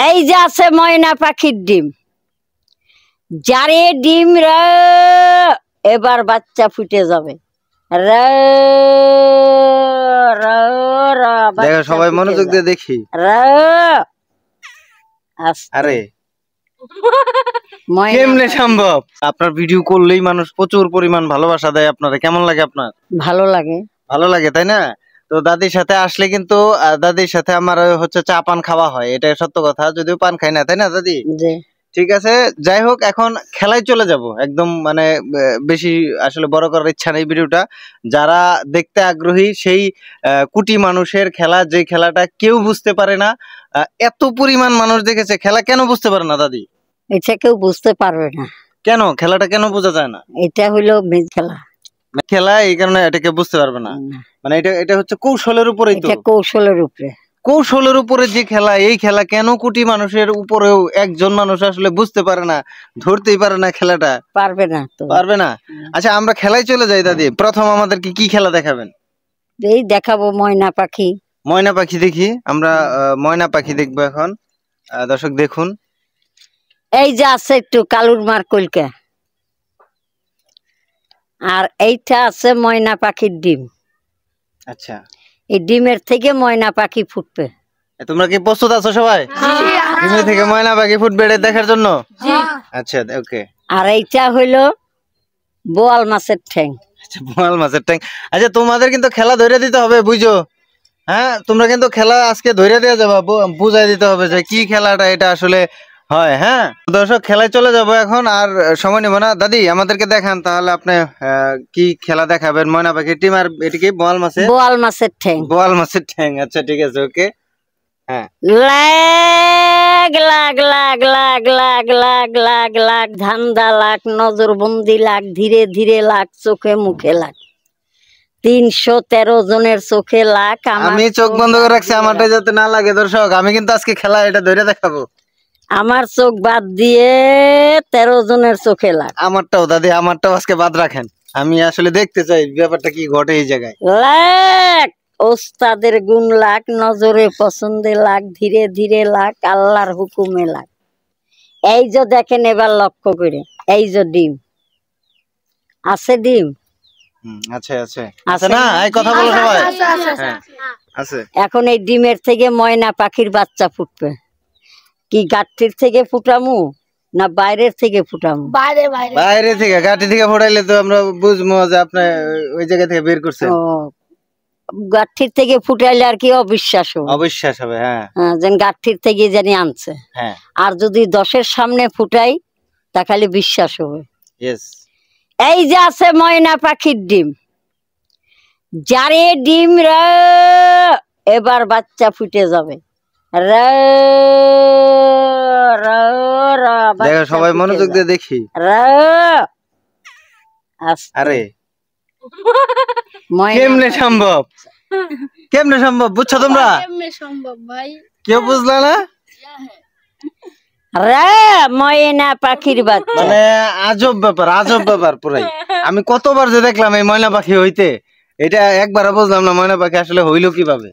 এই যে আছে ময়না পাখির ডিম, যারে ডিম এবার বাচ্চা ফুটে যাবে। দেখো সবাই মনোযোগ দিয়ে দেখি। আরে কেমনে সম্ভব? আপনার ভিডিও করলেই মানুষ প্রচুর পরিমাণ ভালোবাসা দেয় আপনারা, কেমন লাগে আপনার? ভালো লাগে, ভালো লাগে তাই না? তো দাদির সাথে আসলে কিন্তু দাদির সাথে আমার হচ্ছে চা পান খাওয়া হয়, এটা সত্য কথা, যদিও পান খাই না, তাই না দাদি? ঠিক আছে, যাই হোক এখন খেলায় চলে যাব। একদম মানে বেশি আসলে বড় করার ইচ্ছা নেই ভিডিওটা। যারা দেখতে আগ্রহী সেই কোটি মানুষের খেলা, যে খেলাটা কেউ বুঝতে পারে না, এত পরিমাণ মানুষ দেখেছে, খেলা কেন বুঝতে পারে না দাদি? এটা কেউ বুঝতে পারবে না। কেন খেলাটা কেন বোঝা যায় না? এটা হলো খেলা, খেলা এই কারণে এটাকে বুঝতে পারবে না। মানে এটা হচ্ছে কৌশলের উপরে, কৌশলের উপরে, কৌশলের উপরে যে খেলা, এই খেলা কেন কোটি মানুষের উপরেও একজন মানুষ আসলে বুঝতে পারে না, ধরতেই পারে না, খেলাটা পারবে না তো, পারবে না। আচ্ছা আমরা খেলায় চলে যাই দাদি। প্রথম আমাদেরকে কি খেলা দেখাবেন? এই দেখাবো ময়না পাখি। ময়না পাখি দেখি আমরা, ময়না পাখি দেখবো এখন। দর্শক দেখুন, এই যে আছে একটু কালুর মার কলকা, আর এইটা আছে ময়না পাখির ডিম। আচ্ছা, এই ডিমের থেকে ময়না পাখি ফুটবে। তোমরা কি প্রস্তুত আছো সবাই? ডিমের থেকে ময়না পাখি ফুটবে এটা দেখার জন্য? আচ্ছা ওকে। আর এইটা হইলো বোয়াল মাছের ঠ্যাং। আচ্ছা বোয়াল মাছের ঠ্যাং। আচ্ছা তোমাদের কিন্তু খেলা ধরে দিতে হবে, বুঝছো? হ্যাঁ, তোমরা কিন্তু খেলা আজকে ধরে দেওয়া যাবে, বুঝাই দিতে হবে যে কি খেলাটা এটা আসলে হয়। হ্যাঁ দর্শক, খেলায় চলে যাব এখন, আর সময় নেব না। দাদি আমাদেরকে দেখান তাহলে আপনি কি খেলা দেখাবেন। ময়না পাখির টিম, আর এটি কি বোয়াল মাছের ঠ্যাং। বোয়াল মাছের ঠ্যাং, আচ্ছা ঠিক আছে ওকে। হ্যাঁ, লাগ লাগ লাগ লাগ লাগ লাগ লাগ লাগ ধান্দা লাগ, নজরবন্দি লাগ, ধীরে ধীরে লাগ, চোখে মুখে লাগ, 313 জনের চোখে লাগ। আমি চোখ বন্ধ করে রাখছি আমারটা যাতে না লাগে। দর্শক আমি কিন্তু আজকে খেলা এটা ধরে দেখাবো। আমার চোখ বাদ দিয়ে 13 জনের চোখে লাগ। আমারটাও দাদি, আমারটাও আজকে বাদ রাখেন, আমি আসলে দেখতে চাই ব্যাপারটা কি ঘটে এই জায়গায়। লাগ ওস্তাদের গুণ লাগ, নজরে পছন্দে লাগ, ধীরে ধীরে লাগ, আল্লাহর হুকুমে লাগ। এই যে দেখেন এবার লক্ষ্য করে, এই যে ডিম আছে, ডিম আছে আছে আছে না, এই কথা বলো সবাই। আছে। এখন এই ডিমের থেকে ময়না পাখির বাচ্চা ফুটবে। কি গাঠটির থেকে ফুটামু না বাইরের থেকে ফুটামু? বাইরে থেকে, গাঠি থেকে ফুটাইলে তো আমরা বুঝবো যে আপনি ওই জায়গা থেকে বের করছেন। গাঠির থেকে ফুটাইলে আর কি অবিশ্বাস হবে, অবিশ্বাস হবে। হ্যাঁ, যেন গাঠির থেকে জানি আনছে। হ্যাঁ, আর যদি 10-এর সামনে ফুটাই তা খালি বিশ্বাস হবে। এই যে আছে ময়না পাখির ডিম, যারে ডিম এবার বাচ্চা ফুটে যাবে। দেখো সবাই মনোযোগ দিয়ে দেখি। আরে কেমনে সম্ভব? কেমনে সম্ভব বুঝছো তোমরা? কেমনে সম্ভব ভাই? কেউ বুঝলা না? ময়না পাখির বাচ্চা, মানে আজব ব্যাপার, আজব ব্যাপার পুরাই। আমি কতবার যে দেখলাম এই ময়না পাখি হইতে, এটা একবার বুঝলাম না ময়না পাখি আসলে হইলো কিভাবে।